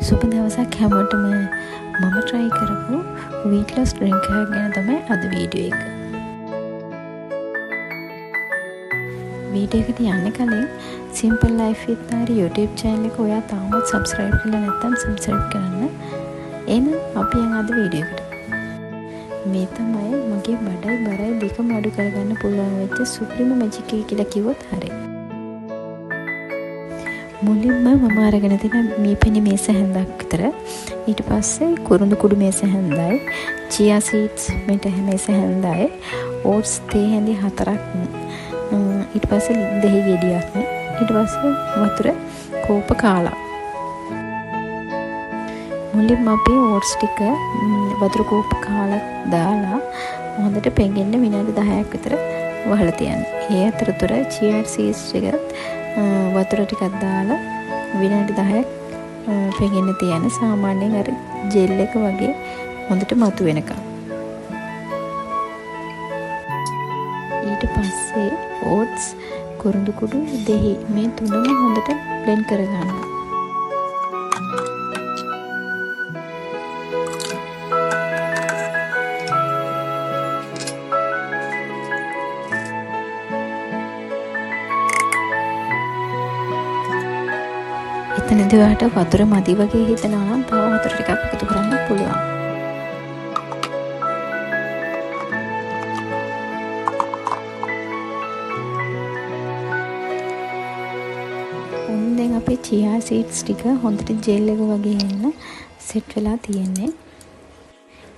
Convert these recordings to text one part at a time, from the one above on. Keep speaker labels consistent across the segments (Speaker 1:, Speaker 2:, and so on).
Speaker 1: සුබ දවසක් හැමෝටම. මම try කරපු weight loss drink එකක් ගැන තමයි අද වීඩියෝ එක. වීඩියෝ එකට යන්න කලින් Simple Life with Nari YouTube channel එක ඔයා තාමත් subscribe කරලා නැත්නම් subscribe කරන්න. එහෙනම් අපි යන් අද වීඩියෝ එකට. මේ තමයි මගේ බඩයි බරයි දෙකම අඩු කරගන්න පුළුවන් වෙච්ච සුප්‍රීම මැජික් එක කියලා කිව්වොත් හරියි. මුලින්ම මම අරගෙන තියෙන මීපෙනි මේස හැන්දක් විතර, ඊට පස්සේ කුරුඳු කුඩු මේස හැන්දයි, chia seeds මේස හැන්දයි, oats තේ හැඳි 4ක්, ඊට පස්සේ දෙහි ගෙඩියක්, ඊට පස්සේ වතුර කෝප කාලා. මුලින්ම අපි oats ටික වතුර කෝප කාලා දාලා හොඳට පෙඟෙන්න විනාඩි 10ක් විතර වහලා තියන්න. ඒ අතරතුර chia seeds ටික වතුර ටිකක් දාලා විනාඩි 10ක් පෙඟෙන්න තියන්න. සාමාන්‍යයෙන් අර ජෙල් එක වගේ හොඳට මතු වෙනකම්. ඊට පස්සේ oats, කුරුඳු කුඩු, දෙහි මේ තුනම හොඳට blend කරගන්න. එතනදී ඔයාලට වතුර මදි වගේ හිතනවා නම් තව වතුර ටිකක් එකතු කරන්න පුළුවන්. දැන් අපේ chia seeds ටික හොඳට ජෙල් එක වගේ එන්න සෙට් වෙලා තියෙන්නේ.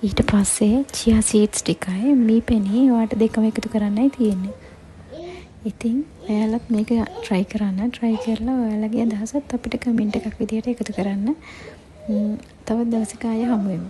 Speaker 1: ඊට පස්සේ chia seeds ටිකයි මීපෙනි ඔයාලට දෙකම එකතු කරන්නයි තියෙන්නේ. ඉතින් ඔයාලත් මේක try කරන්න. try කරලා ඔයාලගේ අදහසත් අපිට කමෙන්ට් එකක් විදියට එකතු කරන්න. තවත් දවසක ආයෙ හමු වෙමු.